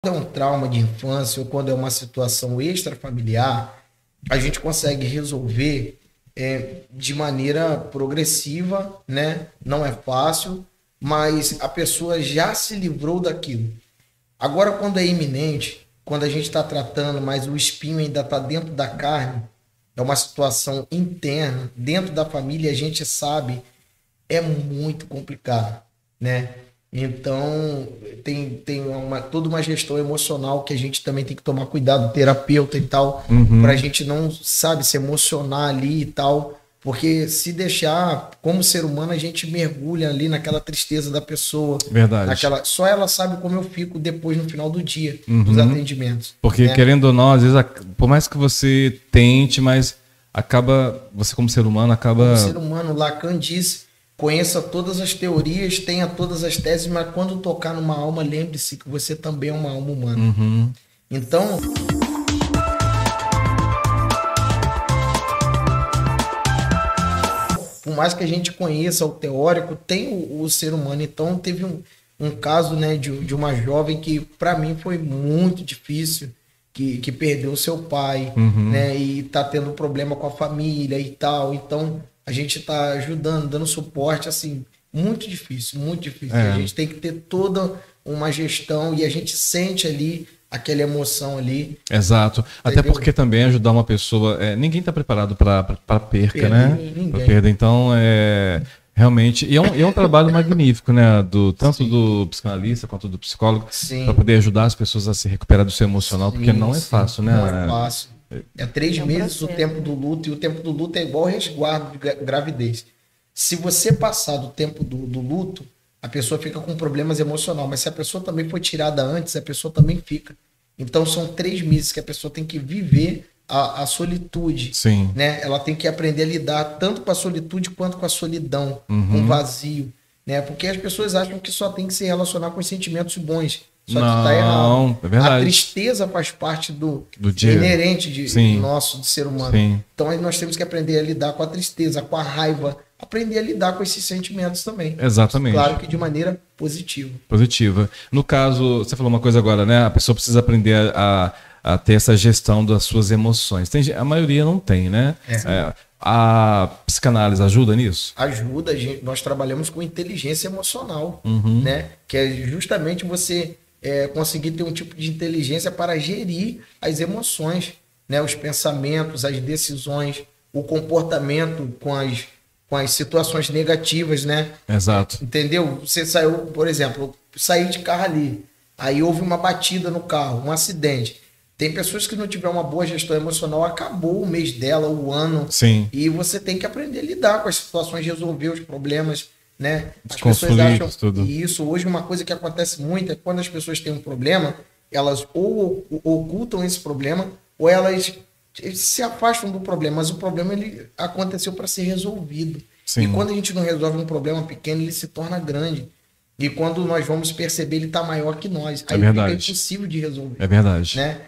é um trauma de infância ou quando é uma situação extrafamiliar, a gente consegue resolver de maneira progressiva, né? Não é fácil, mas a pessoa já se livrou daquilo. Agora, quando é iminente, quando a gente está tratando, mas o espinho ainda está dentro da carne, é uma situação interna, dentro da família, a gente sabe, é muito complicado, né? Então, tem toda uma gestão emocional que a gente também tem que tomar cuidado, terapeuta e tal, para a Uhum. gente não, sabe, se emocionar ali e tal, porque se deixar, como ser humano, a gente mergulha ali naquela tristeza da pessoa, Verdade. naquela, só ela sabe como eu fico depois no final do dia dos Uhum. atendimentos, Porque, né? querendo ou não, às vezes, por mais que você tente, mas acaba, você como ser humano, Como acaba. ser humano, Lacan diz, conheça todas as teorias, tenha todas as teses, mas quando tocar numa alma, lembre-se que você também é uma alma humana. Uhum. Então, por mais que a gente conheça o teórico, tem o ser humano. Então, teve um caso, né, de uma jovem que, para mim, foi muito difícil, que perdeu seu pai, Uhum. né, e tá tendo problema com a família e tal. Então, a gente tá ajudando, dando suporte, assim, muito difícil, muito difícil. E a É, gente tem que ter toda uma gestão e a gente sente ali aquela emoção ali, exato. Até entendeu? porque também ajudar uma pessoa. Ninguém está preparado para perca, né? Perder Para ninguém. perda. Então, realmente. E é um trabalho magnífico, né? Tanto Sim, do psicanalista quanto do psicólogo, para sim. poder ajudar as pessoas a se recuperar do seu emocional, porque Sim, não é sim, fácil, não é né? fácil. É três É um meses o processo, tempo né? do luto, e o tempo do luto é igual resguardo de gravidez. Se você passar do tempo do luto, a pessoa fica com problemas emocionais, mas se a pessoa também foi tirada antes, a pessoa também fica. Então são 3 meses que a pessoa tem que viver a solitude, Sim. né? Ela tem que aprender a lidar tanto com a solitude quanto com a solidão, com o Uhum. vazio, né? Porque as pessoas acham que só tem que se relacionar com os sentimentos bons, só que está errado. Não, é A verdade. tristeza faz parte Do dia. inerente Sim, nosso, de ser humano. sim. Então aí nós temos que aprender a lidar com a tristeza, com a raiva, aprender a lidar com esses sentimentos também. Exatamente. Claro que de maneira positiva. Positiva. No caso, você falou uma coisa agora, né? A pessoa precisa aprender a ter essa gestão das suas emoções. A maioria não tem, né? A psicanálise ajuda nisso? Ajuda a gente, nós trabalhamos com inteligência emocional, Uhum. né? Que é justamente você conseguir ter um tipo de inteligência para gerir as emoções, né? Os pensamentos, as decisões, o comportamento com as situações negativas, né? Exato. Entendeu? Você saiu, por exemplo, eu saí de carro ali, aí houve uma batida no carro, um acidente. Tem pessoas que não tiveram uma boa gestão emocional, acabou o mês dela, o ano, Sim. e você tem que aprender a lidar com as situações, resolver os problemas, né? Os As pessoas acham, conflitos, tudo. e isso hoje uma coisa que acontece muito é quando as pessoas têm um problema, elas ou ocultam esse problema, ou elas se afastam do problema, mas o problema ele aconteceu para ser resolvido. E Sim. quando a gente não resolve um problema pequeno, ele se torna grande. E quando nós vamos perceber, ele está maior que nós. Aí verdade. fica impossível de resolver. É verdade. Né?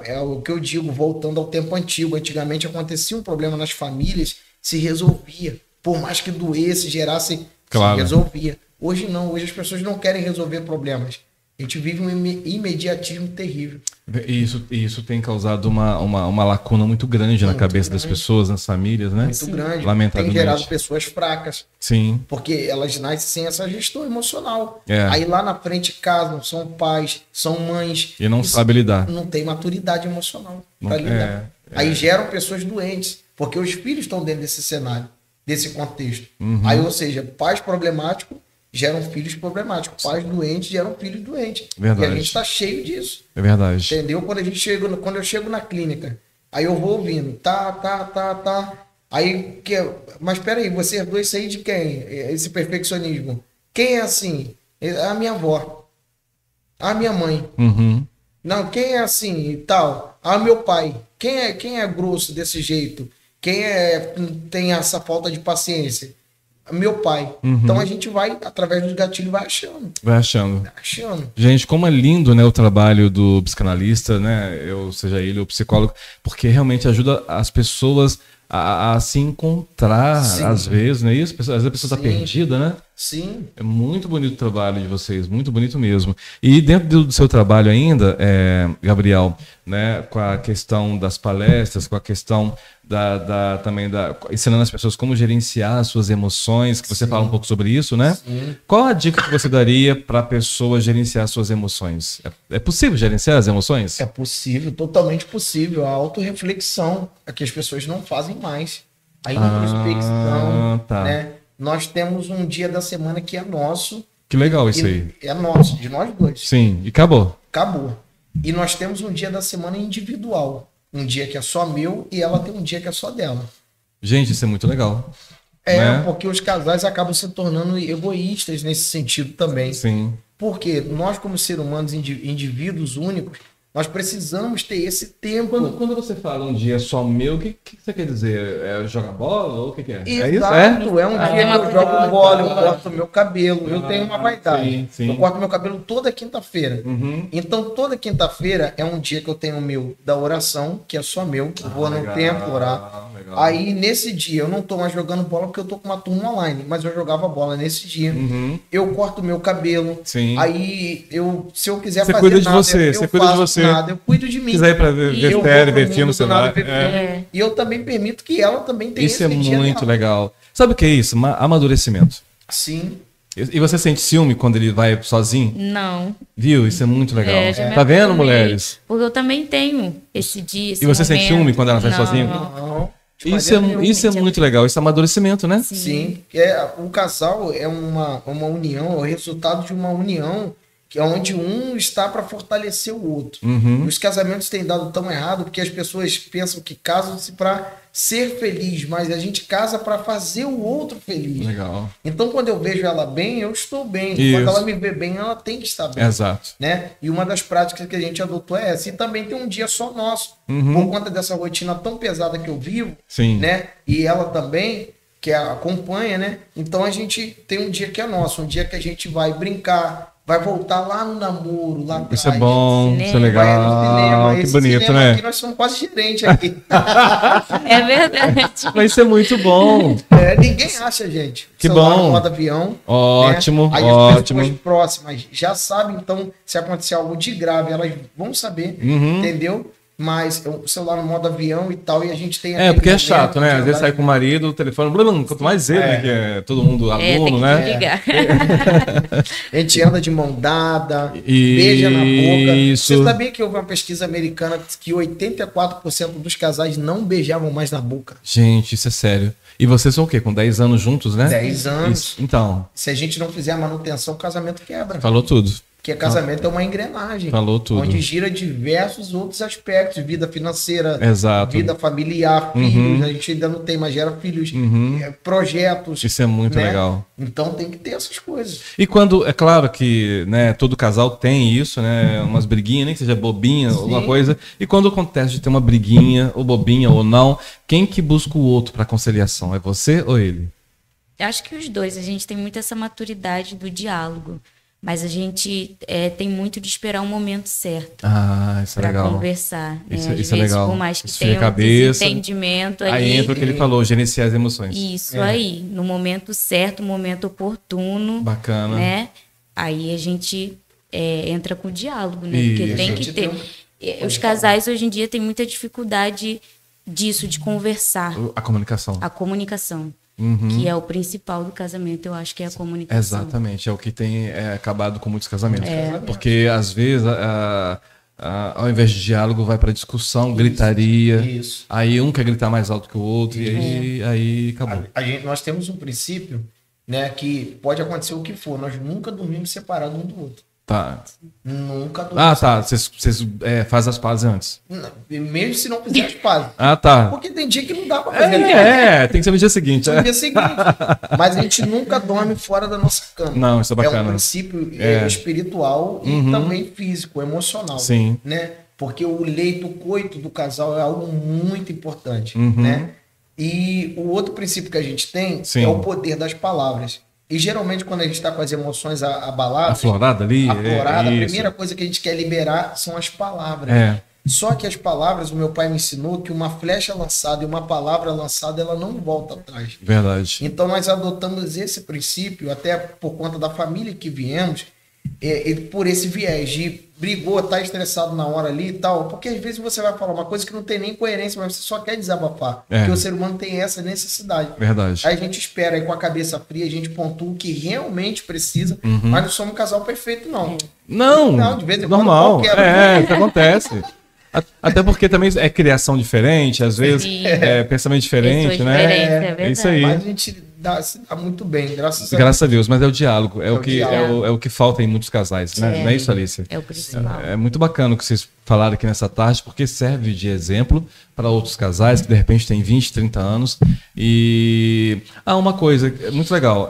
É o que eu digo, voltando ao tempo antigo. Antigamente acontecia um problema nas famílias, se resolvia. Por mais que doesse, gerasse, Claro. se resolvia. Hoje não, hoje as pessoas não querem resolver problemas. A gente vive um imediatismo terrível. E isso tem causado uma lacuna muito grande na Muito cabeça das grande. pessoas, nas famílias, né? Muito grande. Tem Lamentavelmente. gerado pessoas fracas. Sim. Porque elas nascem sem essa gestão emocional. É. Aí lá na frente casam, são pais, são mães. E não sabe lidar. Não tem maturidade emocional Não- para lidar. é. Aí geram pessoas doentes, porque os filhos estão dentro desse cenário, desse contexto. Uhum. Aí, ou seja, pais problemáticos geram filhos problemáticos, pais doentes geram filhos doentes. Verdade. E a gente está cheio disso. É verdade. Entendeu? Quando eu chego na clínica, aí eu vou ouvindo, tá. Aí, mas peraí, vocês dois saem de quem? Esse perfeccionismo. Quem é assim? A minha avó. A minha mãe. Uhum. Não, quem é assim e tal? Ah, meu pai. Quem é grosso desse jeito? Tem essa falta de paciência? Meu pai. Uhum. Então a gente vai, através dos gatilhos, vai achando. Vai achando. Vai achando. Gente, como é lindo, né, o trabalho do psicanalista, né, seja ele o psicólogo, porque realmente ajuda as pessoas a se encontrar, Sim. às vezes, não é isso? Às vezes a pessoa está Sim. perdida, né? Sim. É muito bonito o trabalho de vocês, muito bonito mesmo. E dentro do seu trabalho ainda, Gabriel, né, com a questão das palestras, com a questão também ensinando as pessoas como gerenciar as suas emoções, que você fala um pouco sobre isso, né? Sim. Qual a dica que você daria para a pessoa gerenciar as suas emoções? É possível gerenciar as emoções? É possível, totalmente possível. A autorreflexão é que as pessoas não fazem mais. A introspecção, tá. né? Nós temos um dia da semana que é nosso. Que legal isso E aí. é nosso, de nós dois. Sim, e acabou. Acabou. E nós temos um dia da semana individual. Um dia que é só meu e ela tem um dia que é só dela. Gente, isso é muito legal. Né? Porque os casais acabam se tornando egoístas nesse sentido também. Sim. Porque nós, como seres humanos, indivíduos únicos, nós precisamos ter esse tempo. Quando você fala um dia só meu, o que você quer dizer? É jogar bola ou o que é? Exato, é isso? É um dia que eu jogo bola, eu corto meu cabelo, eu tenho uma vaidade. Sim. Eu corto meu cabelo toda quinta-feira. Uhum. Então, toda quinta-feira é um dia que eu tenho o meu da oração, que é só meu. Eu vou no templo orar. Legal. Aí, nesse dia, eu não tô mais jogando bola porque eu tô com uma turma online, mas eu jogava bola nesse dia. Uhum. Eu corto meu cabelo. Sim. Aí, se eu quiser Você fazer cuida de nada, você, eu você cuida de faço você. nada, eu cuido de mim. Se quiser ir pra ver E eu série, vou ver pro filme, mundo sei do nada, lá. ver filme. E eu também permito que ela também tenha Isso é esse dia muito dela. legal. Sabe o que é isso? Amadurecimento. Sim. E você sente ciúme quando ele vai sozinho? Não. Viu? Isso é muito legal. Já me Tá vendo, acostumei, mulheres? Porque eu também tenho esse dia, esse E você sente momento. ciúme quando ela vai Não, sozinha? Não. Isso é muito legal. Isso é amadurecimento, né? Sim. O casal é uma união, é o resultado de uma união que é onde um está para fortalecer o outro. Uhum. E os casamentos têm dado tão errado porque as pessoas pensam que casam-se para ser feliz, mas a gente casa para fazer o outro feliz. Legal. Então, quando eu vejo ela bem, eu estou bem. Isso. Quando ela me vê bem, ela tem que estar bem. Exato. Né? E uma das práticas que a gente adotou é essa. E também tem um dia só nosso. Uhum. Por conta dessa rotina tão pesada que eu vivo, Sim. né? E ela também, que acompanha, né? Então a gente tem um dia que é nosso, um dia que a gente vai brincar, vai voltar lá no namoro, lá atrás. Isso é bom, isso é Vai no legal. cinema. Que Esse bonito, cinema né? aqui, nós somos quase gerente aqui. É verdade. Mas isso é muito bom. Ninguém acha, gente. Que Celular bom. no modo avião. Ótimo, né? Aí ótimo. as pessoas próximas já sabem, então, se acontecer algo de grave, elas vão saber, Uhum. entendeu? Mas o celular no modo avião e tal, e a gente tem Porque é momento chato, né? de Às vezes andar sai com o marido, o telefone, quanto mais ele, né? Que é todo mundo Tem aluno, que né? ligar. A gente anda de mão dada, beija na boca. Isso. Você sabia que houve uma pesquisa americana que 84% dos casais não beijavam mais na boca? Gente, isso é sério. E vocês são o quê? Com 10 anos juntos, né? 10 anos. Isso. Então, Se a gente não fizer a manutenção, o casamento quebra. falou tudo. Porque casamento é uma engrenagem. Falou tudo. Onde gira diversos outros aspectos. Vida financeira, Exato. vida familiar, filhos. Uhum. A gente ainda não tem, mas gera filhos. Uhum. Projetos. Isso é muito né? legal. Então tem que ter essas coisas. E quando, é claro que, né, todo casal tem isso, né, umas briguinhas, nem que seja bobinha, alguma coisa. E quando acontece de ter uma briguinha, ou bobinha, ou não, quem que busca o outro para conciliação? É você ou ele? Eu acho que os dois. A gente tem muito essa maturidade do diálogo. Mas a gente tem muito de esperar o momento certo Ah, isso é para legal. conversar. Né? Isso, Às isso é vezes, legal. por mais que Esfria a tenha um cabeça. desentendimento Aí ali. entra o que ele falou, gerenciar as emoções. Isso aí, no momento certo, no momento oportuno. Bacana. Né? Aí a gente entra com o diálogo, né? Isso. Porque tem A que gente ter. Os casais hoje em dia têm muita dificuldade disso, de conversar. A comunicação. A comunicação. Uhum. Que é o principal do casamento, eu acho que é a comunicação. Exatamente, é o que tem acabado com muitos casamentos. Porque às vezes, ao invés de diálogo, vai para discussão, gritaria. Isso. Aí um quer gritar mais alto que o outro, e aí acabou. Nós temos um princípio, né, que pode acontecer o que for. Nós nunca dormimos separados um do outro. Tá. Nunca dormimos Ah, tá. Vocês fazem as pazes antes. Mesmo se não fizer as pazes. Ah, tá. Porque tem dia que não dá pra fazer. Tem que ser no dia seguinte. No dia seguinte. Mas a gente nunca dorme fora da nossa cama. Não, isso é bacana. É um princípio espiritual e também físico, emocional. Sim. Né? Porque o leito, o coito do casal é algo muito importante. Uhum. Né? E o outro princípio que a gente tem Sim. é o poder das palavras. E geralmente quando a gente está com as emoções abaladas, Aflorada ali? a Isso. primeira coisa que a gente quer liberar são as palavras. Só que as palavras, o meu pai me ensinou que uma flecha lançada e uma palavra lançada, ela não volta atrás. Verdade. Então nós adotamos esse princípio, até por conta da família que viemos, por esse viés de brigou, tá estressado na hora ali e tal, porque às vezes você vai falar uma coisa que não tem nem coerência, mas você só quer desabafar, porque o ser humano tem essa necessidade. Verdade. Aí a gente espera aí com a cabeça fria, a gente pontua o que realmente precisa, mas não somos um casal perfeito, não. Não, de vez em quando normal, qualquer isso acontece. Até porque também é criação diferente, às vezes é pensamento diferente, né? É isso aí. Mas a gente se dá muito bem, graças a Deus. Mas é o diálogo, é o que falta em muitos casais, né? Não é isso, Alicia? É o principal. É muito bacana o que vocês falaram aqui nessa tarde, porque serve de exemplo para outros casais que de repente têm 20, 30 anos. E uma coisa muito legal,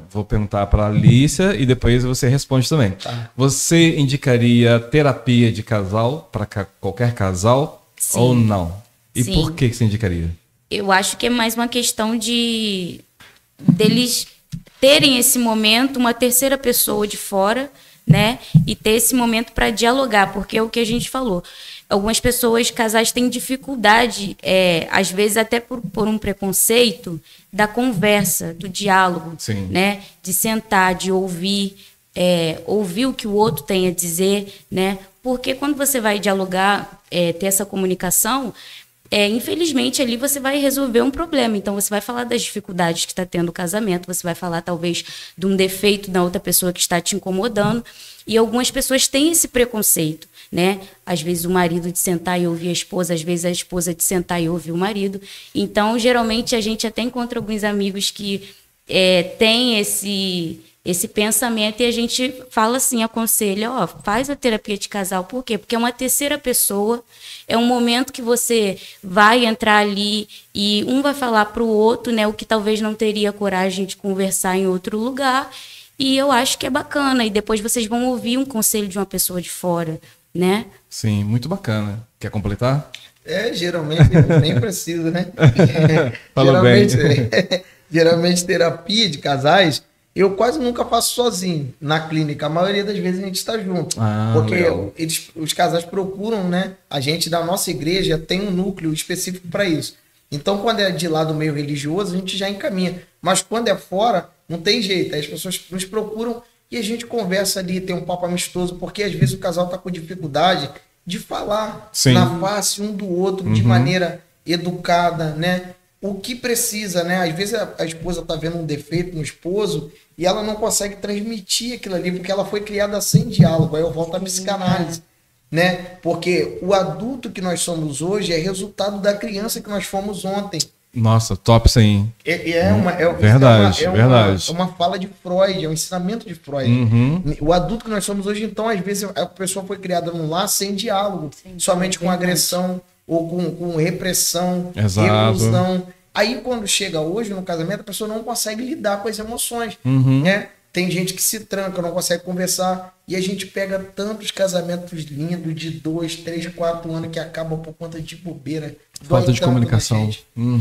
vou perguntar para a Alicia e depois você responde também. Tá. Você indicaria terapia de casal para qualquer casal? Sim. Ou não? E Sim. por que você indicaria? Eu acho que é mais uma questão deles terem esse momento, uma terceira pessoa de fora, né? E ter esse momento para dialogar, porque é o que a gente falou. Algumas pessoas, casais, têm dificuldade, às vezes até por um preconceito, da conversa, do diálogo, Sim. né? De sentar, de ouvir o que o outro tem a dizer, né? Porque quando você vai dialogar, ter essa comunicação, infelizmente ali você vai resolver um problema. Então você vai falar das dificuldades que está tendo o casamento, você vai falar talvez de um defeito da outra pessoa que está te incomodando. E algumas pessoas têm esse preconceito, né? Às vezes o marido de sentar e ouvir a esposa, às vezes a esposa de sentar e ouvir o marido. Então, geralmente, a gente até encontra alguns amigos que têm esse pensamento e a gente fala assim, aconselha, faz a terapia de casal. Por quê? Porque é uma terceira pessoa, é um momento que você vai entrar ali e um vai falar para o outro, né, o que talvez não teria coragem de conversar em outro lugar. E eu acho que é bacana. E depois vocês vão ouvir um conselho de uma pessoa de fora, né? Sim, muito bacana. Quer completar? Geralmente nem precisa, né? Falou bem. Geralmente terapia de casais, eu quase nunca faço sozinho na clínica. A maioria das vezes a gente está junto. Porque os casais procuram, né? A gente da nossa igreja tem um núcleo específico para isso. Então, quando é de lá do meio religioso, a gente já encaminha. Mas quando é fora, não tem jeito. Aí as pessoas nos procuram e a gente conversa ali, tem um papo amistoso, porque às vezes o casal está com dificuldade de falar Sim. na face um do outro de maneira educada, né? O que precisa, né? Às vezes a esposa está vendo um defeito no esposo e ela não consegue transmitir aquilo ali, porque ela foi criada sem diálogo. Aí eu volto à psicanálise, né? Porque o adulto que nós somos hoje é resultado da criança que nós fomos ontem. Nossa, top sim. Verdade. É uma fala de Freud, é um ensinamento de Freud. O adulto que nós somos hoje, então, às vezes a pessoa foi criada num lar sem diálogo, somente com agressão ou com repressão, reclusão. Aí, quando chega hoje no casamento, a pessoa não consegue lidar com as emoções, né? Tem gente que se tranca, não consegue conversar. E a gente pega tantos casamentos lindos de 2, 3, 4 anos que acabam por conta de bobeira. Falta de comunicação.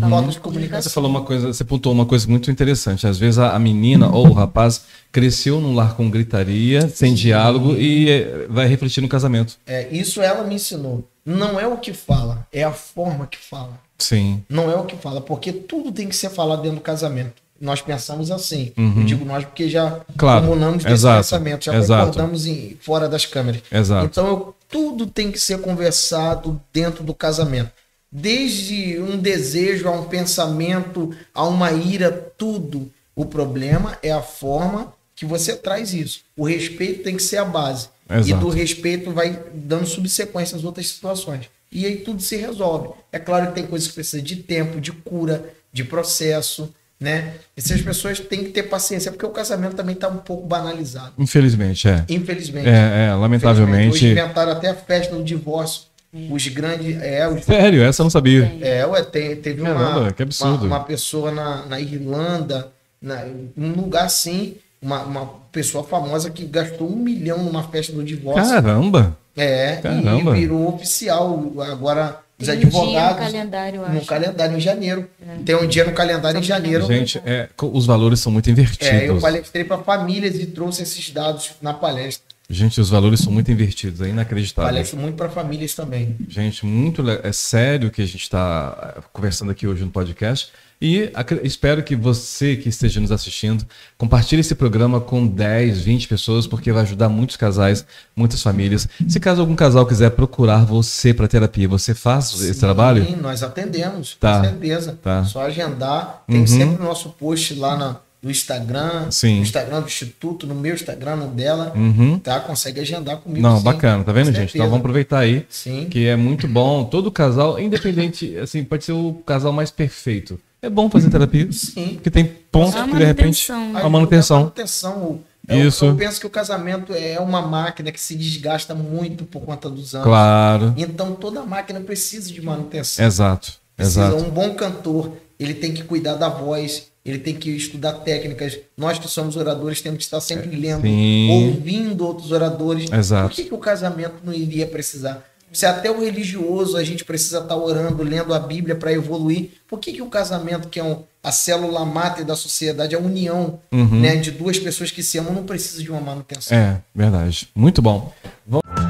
Falta de comunicação. Você falou uma coisa, você pontuou uma coisa muito interessante. Às vezes a menina ou o rapaz cresceu num lar com gritaria, sem diálogo e vai refletir no casamento. Isso ela me ensinou. Não é o que fala, é a forma que fala. Sim. Não é o que fala, porque tudo tem que ser falado dentro do casamento. Nós pensamos assim. Eu digo nós porque já comunamos desse pensamento, já concordamos fora das câmeras. Exato. Então, tudo tem que ser conversado dentro do casamento. Desde um desejo, a um pensamento, a uma ira, tudo. O problema é a forma que você traz isso. O respeito tem que ser a base. Exato. E do respeito vai dando subsequência às outras situações. E aí tudo se resolve. É claro que tem coisas que precisam de tempo, de cura, de processo, né? Essas pessoas têm que ter paciência, porque o casamento também está um pouco banalizado. Infelizmente, Infelizmente. Lamentavelmente. Hoje inventaram até a festa do divórcio. Os grandes... Sério? Essa eu não sabia. Teve que absurdo. uma pessoa na Irlanda, num lugar assim, uma pessoa famosa que gastou $1 milhão numa festa do divórcio. Caramba! E virou oficial. Agora, os advogados... No calendário em janeiro. Tem um dia no calendário em janeiro. Gente, os valores são muito invertidos. Eu palestrei para famílias e trouxe esses dados na palestra. Gente, os valores são muito invertidos, é inacreditável. Vale isso muito para famílias também. Gente, é sério que a gente está conversando aqui hoje no podcast. E espero que você que esteja nos assistindo compartilhe esse programa com 10, 20 pessoas, porque vai ajudar muitos casais, muitas famílias. Se caso algum casal quiser procurar você para terapia, você faz esse trabalho? Sim, nós atendemos, Tá. com certeza. Tá. Só agendar. Tem sempre o nosso post lá no Instagram, Sim. no Instagram do Instituto, no meu Instagram, no dela, tá? Consegue agendar comigo. Não, sim, bacana, tá vendo, com gente? certeza. Então vamos aproveitar aí, Sim. que é muito bom. Todo casal, independente, assim, pode ser o casal mais perfeito. É bom fazer terapia, Sim. porque tem pontos A que, de repente, manutenção. a manutenção. manutenção. Isso. Eu penso que o casamento é uma máquina que se desgasta muito por conta dos anos. Claro, Então toda máquina precisa de manutenção. exato, Precisa. exato. Um bom cantor, ele tem que cuidar da voz, ele tem que estudar técnicas. Nós que somos oradores temos que estar sempre lendo, Sim. ouvindo outros oradores. Exato. Por que o casamento não iria precisar? Se até o religioso a gente precisa estar orando, lendo a Bíblia para evoluir, por que o casamento, que é a célula máter da sociedade, a união, né, de duas pessoas que se amam, não precisa de uma manutenção? É, verdade. Muito bom. Vamos...